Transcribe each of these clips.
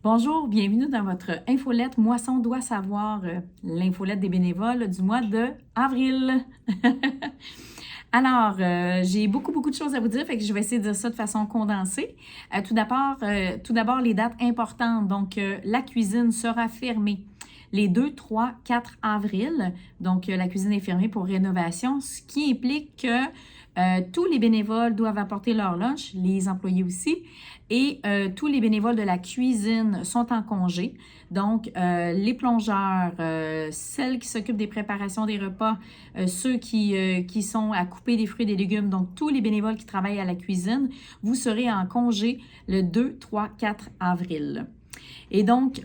Bonjour, bienvenue dans votre infolette Moisson doit savoir, l'infolette des bénévoles du mois de avril. Alors, j'ai beaucoup de choses à vous dire, fait que je vais essayer de dire ça de façon condensée. Tout d'abord, les dates importantes. Donc, la cuisine sera fermée les 2, 3, 4 avril. Donc, la cuisine est fermée pour rénovation, ce qui implique que tous les bénévoles doivent apporter leur lunch, les employés aussi, et tous les bénévoles de la cuisine sont en congé. Donc, les plongeurs, celles qui s'occupent des préparations des repas, ceux qui sont à couper des fruits et des légumes, donc tous les bénévoles qui travaillent à la cuisine, vous serez en congé le 2, 3, 4 avril. Et donc,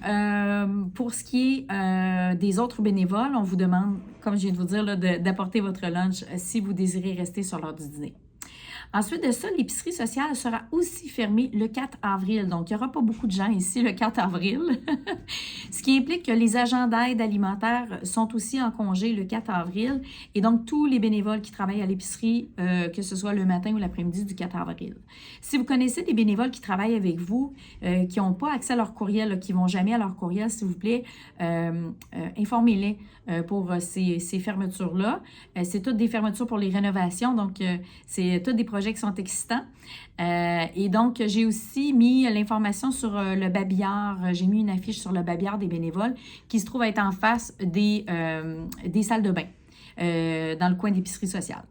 pour ce qui est des autres bénévoles, on vous demande, comme je viens de vous dire, d'apporter votre lunch si vous désirez rester sur l'heure du dîner. Ensuite de ça, l'épicerie sociale sera aussi fermée le 4 avril. Donc, il n'y aura pas beaucoup de gens ici le 4 avril. Ce qui implique que les agents d'aide alimentaire sont aussi en congé le 4 avril. Et donc, tous les bénévoles qui travaillent à l'épicerie, que ce soit le matin ou l'après-midi du 4 avril. Si vous connaissez des bénévoles qui travaillent avec vous, qui n'ont pas accès à leur courriel, là, qui ne vont jamais à leur courriel, s'il vous plaît, informez-les pour ces fermetures-là. C'est toutes des fermetures pour les rénovations. Donc, c'est toutes des projets qui sont excitants. Et donc, j'ai aussi mis l'information sur le babillard. J'ai mis une affiche sur le babillard des bénévoles qui se trouve être en face des salles de bain dans le coin d'épicerie sociale.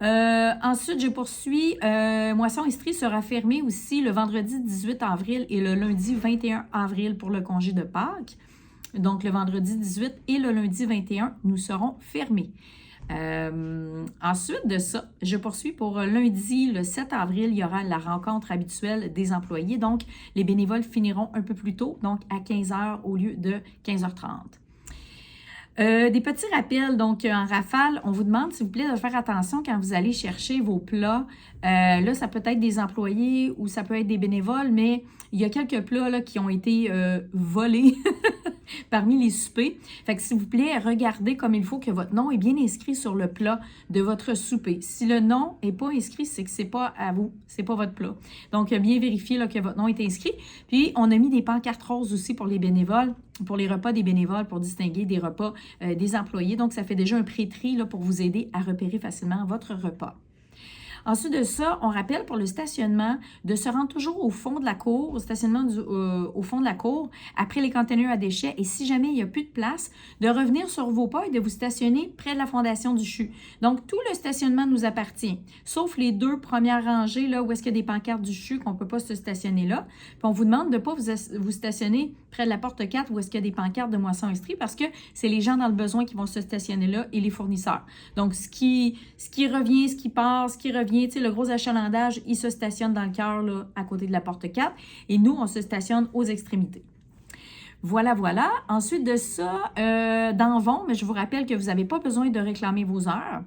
Ensuite, je poursuis. Moisson Estrie sera fermé aussi le vendredi 18 avril et le lundi 21 avril pour le congé de Pâques. Donc, le vendredi 18 et le lundi 21, nous serons fermés. Ensuite de ça, je poursuis pour lundi, le 7 avril, il y aura la rencontre habituelle des employés. Donc, les bénévoles finiront un peu plus tôt, donc à 15 h au lieu de 15h30. Des petits rappels, donc en rafale, on vous demande s'il vous plaît de faire attention quand vous allez chercher vos plats. Là, ça peut être des employés ou ça peut être des bénévoles, mais il y a quelques plats là, qui ont été volés parmi les soupers. Fait que s'il vous plaît, regardez comme il faut que votre nom est bien inscrit sur le plat de votre souper. Si le nom n'est pas inscrit, c'est que c'est pas à vous, c'est pas votre plat. Donc, bien vérifier là, que votre nom est inscrit. Puis, on a mis des pancartes roses aussi pour les bénévoles, pour les repas des bénévoles, pour distinguer des repas des employés. Donc, ça fait déjà un pré-tri là, pour vous aider à repérer facilement votre repas. Ensuite de ça, on rappelle pour le stationnement de se rendre toujours au fond de la cour, au stationnement au fond de la cour, après les conteneurs à déchets. Et si jamais il n'y a plus de place, de revenir sur vos pas et de vous stationner près de la fondation du CHU. Donc, tout le stationnement nous appartient, sauf les 2 premières rangées là, où est-ce qu'il y a des pancartes du CHU qu'on ne peut pas se stationner là. Puis on vous demande de ne pas vous stationner près de la porte 4 où est-ce qu'il y a des pancartes de Moisson Estrie parce que c'est les gens dans le besoin qui vont se stationner là et les fournisseurs. Donc, ce qui revient, ce qui part, ce qui revient, tu sais, le gros achalandage, il se stationne dans le cœur, là, à côté de la porte 4. Et nous, on se stationne aux extrémités. Voilà. Ensuite de ça, dans Vont, mais je vous rappelle que vous n'avez pas besoin de réclamer vos heures.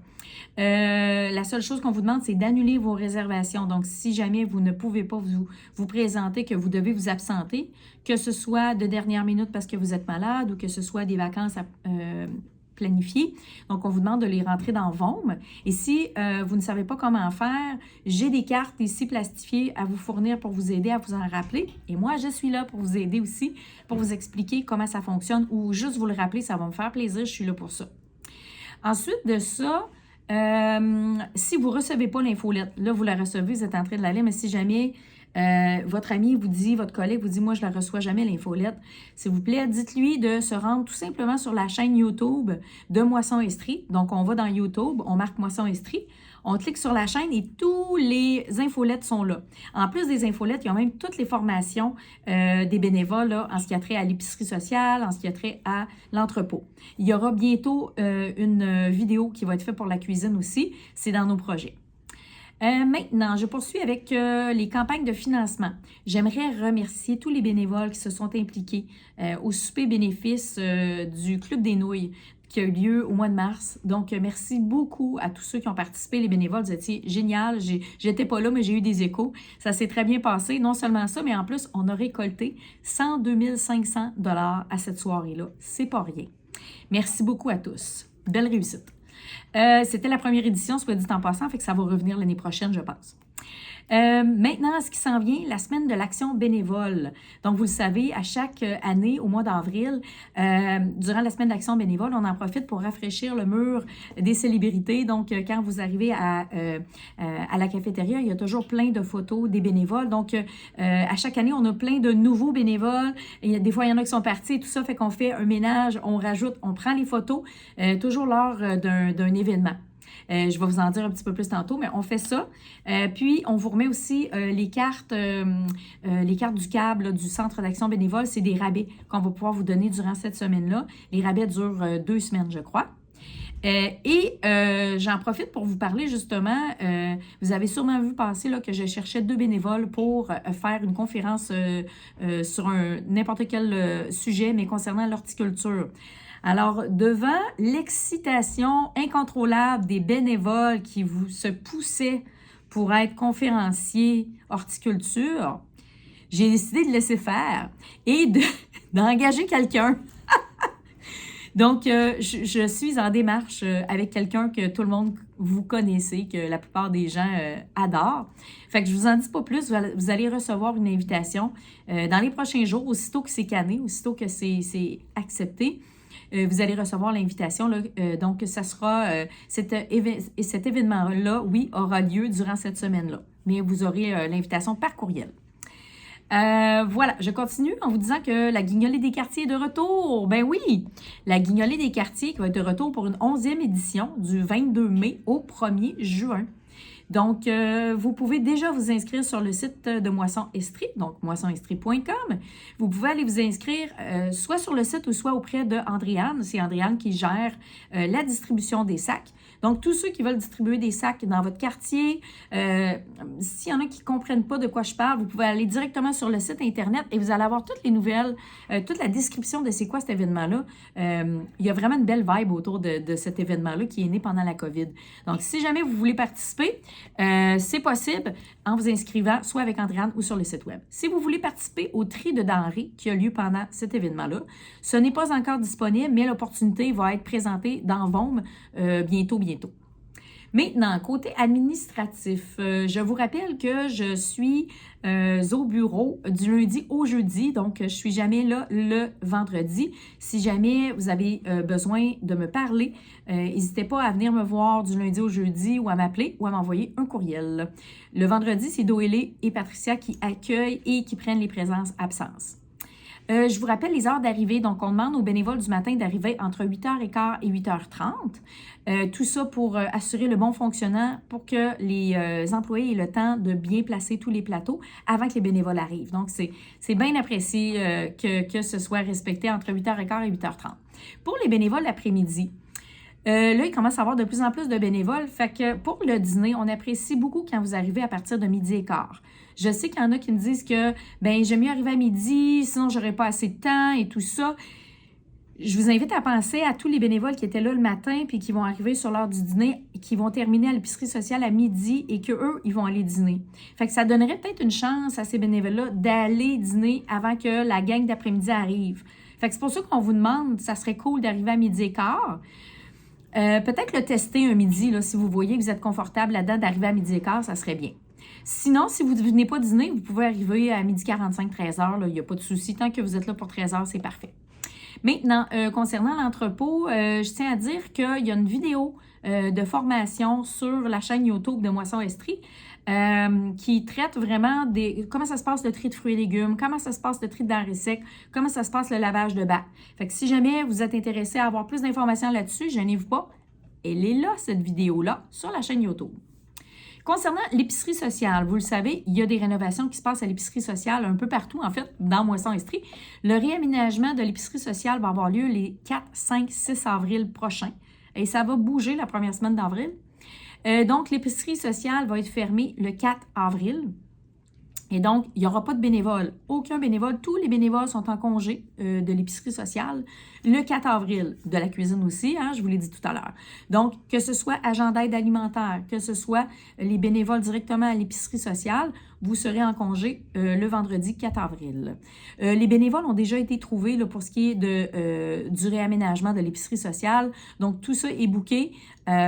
La seule chose qu'on vous demande, c'est d'annuler vos réservations. Donc, si jamais vous ne pouvez pas vous présenter, que vous devez vous absenter, que ce soit de dernière minute parce que vous êtes malade ou que ce soit des vacances planifiées. Donc, on vous demande de les rentrer dans VOM. Et si vous ne savez pas comment faire, j'ai des cartes ici plastifiées à vous fournir pour vous aider à vous en rappeler. Et moi, je suis là pour vous aider aussi, pour vous expliquer comment ça fonctionne ou juste vous le rappeler, ça va me faire plaisir, je suis là pour ça. Ensuite de ça, si vous ne recevez pas l'infolette, là, vous la recevez, vous êtes en train de la lire, mais si jamais votre ami vous dit, votre collègue vous dit, moi, je ne la reçois jamais, l'infolette, s'il vous plaît, dites-lui de se rendre tout simplement sur la chaîne YouTube de Moisson Estrie. Donc, on va dans YouTube, on marque Moisson Estrie, on clique sur la chaîne et tous les infolettes sont là. En plus des infolettes, il y a même toutes les formations des bénévoles là, en ce qui a trait à l'épicerie sociale, en ce qui a trait à l'entrepôt. Il y aura bientôt une vidéo qui va être faite pour la cuisine aussi. C'est dans nos projets. Maintenant, je poursuis avec les campagnes de financement. J'aimerais remercier tous les bénévoles qui se sont impliqués au souper bénéfice du Club des Nouilles qui a eu lieu au mois de mars. Donc, merci beaucoup à tous ceux qui ont participé, les bénévoles. Vous étiez génial. J'étais pas là, mais j'ai eu des échos. Ça s'est très bien passé. Non seulement ça, mais en plus, on a récolté 102 500 $ à cette soirée-là. C'est pas rien. Merci beaucoup à tous. Belle réussite. C'était la première édition, soit dit en passant, fait que ça va revenir l'année prochaine, je pense. Maintenant, ce qui s'en vient, la semaine de l'action bénévole. Donc, vous le savez, à chaque année, au mois d'avril, durant la semaine d'action bénévole, on en profite pour rafraîchir le mur des célébrités. Donc, quand vous arrivez à la cafétéria, il y a toujours plein de photos des bénévoles. Donc, à chaque année, on a plein de nouveaux bénévoles. Et des fois, il y en a qui sont partis et tout ça fait qu'on fait un ménage, on rajoute, on prend les photos, toujours lors d'un événement. Je vais vous en dire un petit peu plus tantôt, mais on fait ça. Puis, on vous remet aussi les cartes du câble là, du Centre d'action bénévole. C'est des rabais qu'on va pouvoir vous donner durant cette semaine-là. Les rabais durent 2 semaines, je crois. J'en profite pour vous parler justement, vous avez sûrement vu passer là, que je cherchais 2 bénévoles pour faire une conférence sur n'importe quel sujet, mais concernant l'horticulture. Alors, devant l'excitation incontrôlable des bénévoles qui se poussaient pour être conférenciers horticulture, j'ai décidé de laisser faire et d'engager quelqu'un. Donc, je suis en démarche avec quelqu'un que tout le monde vous connaissez, que la plupart des gens adorent. Fait que je vous en dis pas plus, vous allez recevoir une invitation dans les prochains jours, aussitôt que c'est canné, aussitôt que c'est accepté. Vous allez recevoir l'invitation. Donc, ça sera cet événement-là, oui, aura lieu durant cette semaine-là. Mais vous aurez l'invitation par courriel. Voilà, je continue en vous disant que la Guignolée des quartiers est de retour. Ben oui, la Guignolée des quartiers qui va être de retour pour une 11e édition du 22 mai au 1er juin. Donc, vous pouvez déjà vous inscrire sur le site de Moisson Estrie, donc moissonestrie.com. Vous pouvez aller vous inscrire soit sur le site ou soit auprès de Andréane. C'est Andréane qui gère la distribution des sacs. Donc, tous ceux qui veulent distribuer des sacs dans votre quartier, s'il y en a qui ne comprennent pas de quoi je parle, vous pouvez aller directement sur le site Internet et vous allez avoir toutes les nouvelles, toute la description de c'est quoi cet événement-là. Il y a vraiment une belle vibe autour de cet événement-là qui est né pendant la COVID. Donc, si jamais vous voulez participer, c'est possible en vous inscrivant soit avec Andréane ou sur le site web. Si vous voulez participer au tri de denrées qui a lieu pendant cet événement-là, ce n'est pas encore disponible, mais l'opportunité va être présentée dans VOM bientôt. Maintenant, côté administratif, je vous rappelle que je suis au bureau du lundi au jeudi, donc je ne suis jamais là le vendredi. Si jamais vous avez besoin de me parler, n'hésitez pas à venir me voir du lundi au jeudi ou à m'appeler ou à m'envoyer un courriel. Le vendredi, c'est Doélé et Patricia qui accueillent et qui prennent les présences-absences. Je vous rappelle les heures d'arrivée. Donc, on demande aux bénévoles du matin d'arriver entre 8h15 et 8h30. Tout ça pour assurer le bon fonctionnement pour que les employés aient le temps de bien placer tous les plateaux avant que les bénévoles arrivent. Donc, c'est bien apprécié que ce soit respecté entre 8h15 et 8h30. Pour les bénévoles l'après-midi, là, il commence à avoir de plus en plus de bénévoles. Fait que pour le dîner, on apprécie beaucoup quand vous arrivez à partir de 12h15. Je sais qu'il y en a qui me disent que, ben j'aime mieux arriver à midi, sinon j'aurais pas assez de temps et tout ça. Je vous invite à penser à tous les bénévoles qui étaient là le matin puis qui vont arriver sur l'heure du dîner, qui vont terminer à l'épicerie sociale à midi et qu'eux, ils vont aller dîner. Fait que ça donnerait peut-être une chance à ces bénévoles-là d'aller dîner avant que la gang d'après-midi arrive. Fait que c'est pour ça qu'on vous demande, ça serait cool d'arriver à 12h15. Peut-être le tester un midi, là, si vous voyez que vous êtes confortable là-dedans d'arriver à 12h15, ça serait bien. Sinon, si vous ne venez pas dîner, vous pouvez arriver à 12h45, 13h, il n'y a pas de souci. Tant que vous êtes là pour 13h, c'est parfait. Maintenant, concernant l'entrepôt, je tiens à dire qu'il y a une vidéo de formation sur la chaîne YouTube de Moisson Estrie qui traite vraiment comment ça se passe le tri de fruits et légumes, comment ça se passe le tri de denrées secs, comment ça se passe le lavage de bacs. Fait que si jamais vous êtes intéressé à avoir plus d'informations là-dessus, gênez-vous pas, elle est là, cette vidéo-là, sur la chaîne YouTube. Concernant l'épicerie sociale, vous le savez, il y a des rénovations qui se passent à l'épicerie sociale un peu partout, en fait, dans Moisson Estrie. Le réaménagement de l'épicerie sociale va avoir lieu les 4, 5, 6 avril prochains. Et ça va bouger la première semaine d'avril. Donc, l'épicerie sociale va être fermée le 4 avril. Et donc, il n'y aura pas de bénévoles. Aucun bénévole. Tous les bénévoles sont en congé de l'épicerie sociale le 4 avril. De la cuisine aussi, hein, je vous l'ai dit tout à l'heure. Donc, que ce soit agent d'aide alimentaire, que ce soit les bénévoles directement à l'épicerie sociale, vous serez en congé le vendredi 4 avril. Les bénévoles ont déjà été trouvés là, pour ce qui est du réaménagement de l'épicerie sociale. Donc, tout ça est booké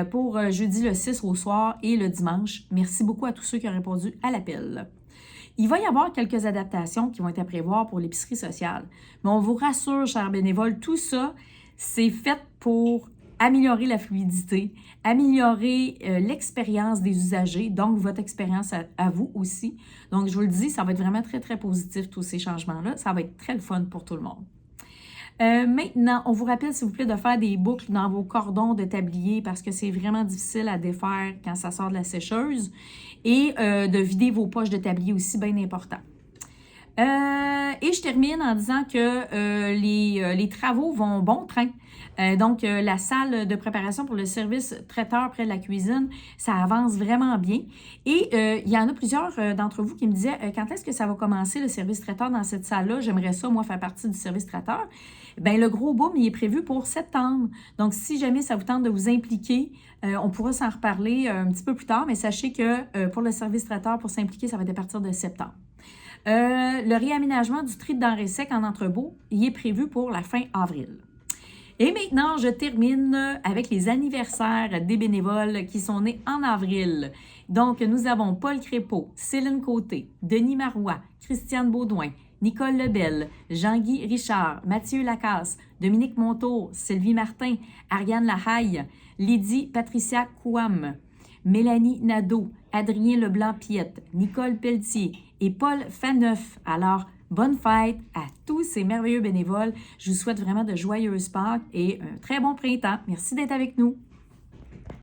pour jeudi le 6 au soir et le dimanche. Merci beaucoup à tous ceux qui ont répondu à l'appel. Il va y avoir quelques adaptations qui vont être à prévoir pour l'épicerie sociale. Mais on vous rassure, chers bénévoles, tout ça, c'est fait pour améliorer la fluidité, améliorer l'expérience des usagers, donc votre expérience à vous aussi. Donc, je vous le dis, ça va être vraiment très, très positif, tous ces changements-là. Ça va être très le fun pour tout le monde. Maintenant, on vous rappelle, s'il vous plaît, de faire des boucles dans vos cordons de tablier parce que c'est vraiment difficile à défaire quand ça sort de la sécheuse et de vider vos poches de tablier aussi, bien important. Et je termine en disant que les travaux vont bon train. Donc, la salle de préparation pour le service traiteur près de la cuisine, ça avance vraiment bien. Et il y en a plusieurs d'entre vous qui me disaient quand est-ce que ça va commencer le service traiteur dans cette salle-là? J'aimerais ça, moi, faire partie du service traiteur. Bien, le gros boom, il est prévu pour septembre. Donc, si jamais ça vous tente de vous impliquer, on pourra s'en reparler un petit peu plus tard, mais sachez que pour le service traiteur, pour s'impliquer, ça va être à partir de septembre. Le réaménagement du tri de denrées secs en entrepôt, il est prévu pour la fin avril. Et maintenant, je termine avec les anniversaires des bénévoles qui sont nés en avril. Donc, nous avons Paul Crépeau, Céline Côté, Denis Marois, Christiane Baudouin, Nicole Lebel, Jean-Guy Richard, Mathieu Lacasse, Dominique Montour, Sylvie Martin, Ariane Lahaye, Lydie Patricia Kouam, Mélanie Nadeau, Adrien Leblanc-Piette, Nicole Pelletier et Paul Faneuf. Alors, bonne fête à tous ces merveilleux bénévoles. Je vous souhaite vraiment de joyeuses Pâques et un très bon printemps. Merci d'être avec nous.